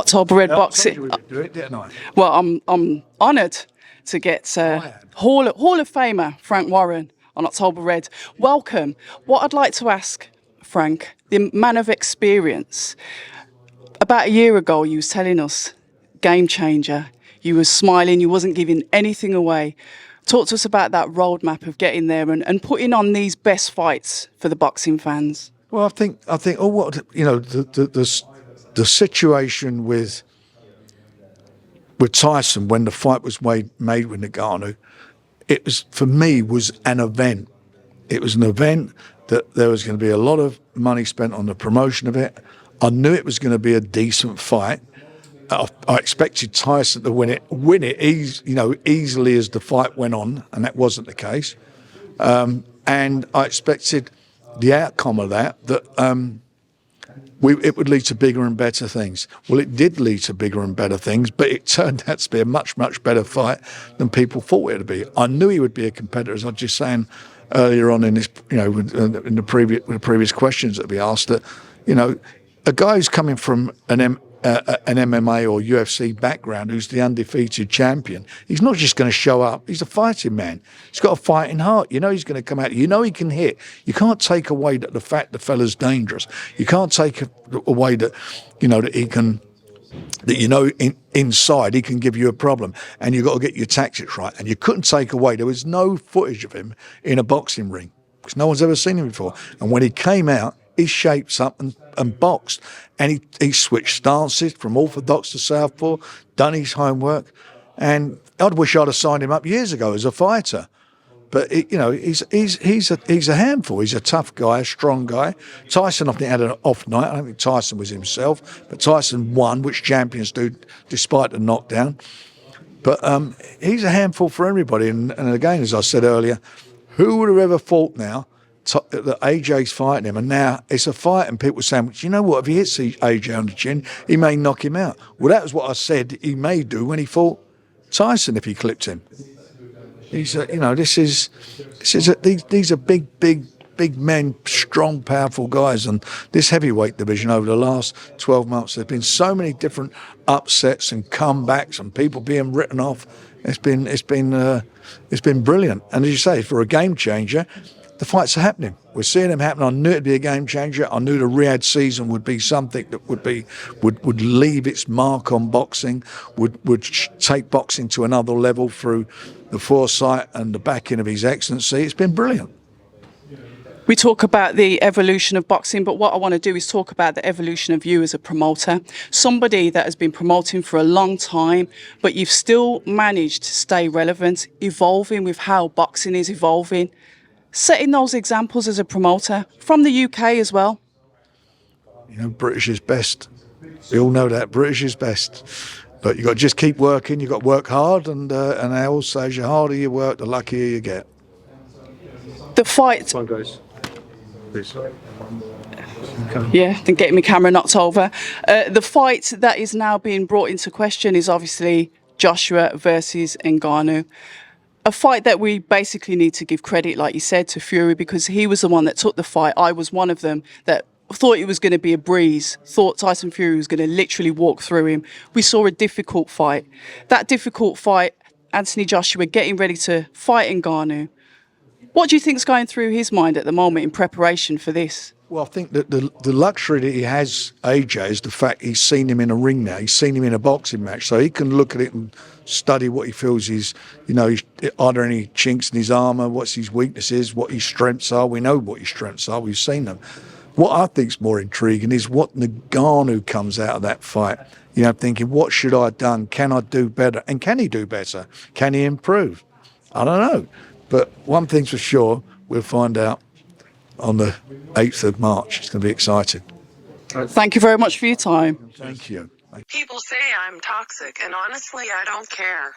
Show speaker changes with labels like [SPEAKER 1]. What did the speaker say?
[SPEAKER 1] October Red Boxing.
[SPEAKER 2] I told you we would do it, didn't I?
[SPEAKER 1] Well, I'm honoured to get Hall of Famer Frank Warren on October Red. Welcome. What I'd like to ask, Frank, the man of experience. About a year ago, you was telling us, game changer. You were smiling. You wasn't giving anything away. Talk to us about that roadmap of getting there and putting on these best fights for the boxing fans.
[SPEAKER 2] Well, I think. Oh, what the situation with Tyson when the fight was made with Ngannou, it was, for me, was an event. It was an event that there was going to be a lot of money spent on the promotion of it. I knew it was going to be a decent fight. I expected Tyson to win it easily as the fight went on, and that wasn't the case. And I expected the outcome of that it would lead to bigger and better things. Well, it did lead to bigger and better things, but it turned out to be a much, much better fight than people thought it would be. I knew he would be a competitor, as I was just saying earlier on in this, in the previous questions that we asked, that, a guy who's coming from an MMA or UFC background, who's the undefeated champion, he's not just going to show up. He's a fighting man. He's got a fighting heart. He's going to come out. He can hit. You can't take away the fact the fella's dangerous. You can't take away that he can. Inside he can give you a problem, and you've got to get your tactics right. And you couldn't take away. There was no footage of him in a boxing ring because no one's ever seen him before. And when he came out, he shapes up and boxed, and he switched stances from orthodox to southpaw, done his homework, and I'd wish I'd have signed him up years ago as a fighter. But he's a handful. He's a tough guy, a strong guy. Tyson, I think, had an off night. I don't think Tyson was himself, but Tyson won, which champions do, despite the knockdown. But he's a handful for everybody. And again, as I said earlier, who would have ever thought now that AJ's fighting him, and now it's a fight, and people saying, you know what, if he hits AJ on the chin, he may knock him out. Well, that was what I said he may do when he fought Tyson if he clipped him. These are big men, strong, powerful guys, and this heavyweight division over the last 12 months, there's been so many different upsets and comebacks and people being written off. It's been brilliant, and as you say, for a game changer, the fights are happening. We're seeing them happen. I knew it'd be a game changer. I knew the Riyadh season would be something that would leave its mark on boxing, would take boxing to another level through the foresight and the backing of His Excellency. It's been brilliant.
[SPEAKER 1] We talk about the evolution of boxing, but what I want to do is talk about the evolution of you as a promoter. Somebody that has been promoting for a long time, but you've still managed to stay relevant, evolving with how boxing is evolving. Setting those examples as a promoter from the UK as well.
[SPEAKER 2] British is best. We all know that British is best, but you got to just keep working. You got to work hard, and I always say, the harder you work, the luckier you get.
[SPEAKER 1] The fight.
[SPEAKER 3] Come on, guys. Please.
[SPEAKER 1] Yeah, then getting my camera knocked over. The fight that is now being brought into question is obviously Joshua versus Ngannou. A fight that we basically need to give credit, like you said, to Fury, because he was the one that took the fight. I was one of them that thought it was going to be a breeze, thought Tyson Fury was going to literally walk through him. We saw a difficult fight. That difficult fight, Anthony Joshua getting ready to fight Ngannou. What do you think's going through his mind at the moment in preparation for this?
[SPEAKER 2] Well, I think that the luxury that he has, AJ, is the fact he's seen him in a ring now. He's seen him in a boxing match, so he can look at it and study what he feels are there any chinks in his armour, what's his weaknesses, what his strengths are. We know what his strengths are. We've seen them. What I think's more intriguing is what Ngannou comes out of that fight. Thinking, what should I have done? Can I do better? And can he do better? Can he improve? I don't know. But one thing's for sure, we'll find out on the 8th of March. It's going to be exciting.
[SPEAKER 1] Thank you very much for your time.
[SPEAKER 2] Thank you.
[SPEAKER 4] People say I'm toxic, and honestly, I don't care.